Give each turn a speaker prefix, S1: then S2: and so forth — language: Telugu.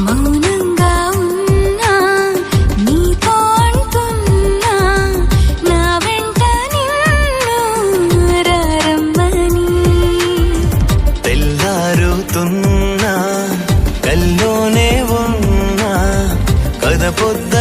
S1: మౌనంగా ఉన్నా నీతో అంటున్నా నా వెంట నిన్ను రమ్మని.
S2: తెల్లారుతున్నా కల్లోనే ఉన్నా కథ పొద్ద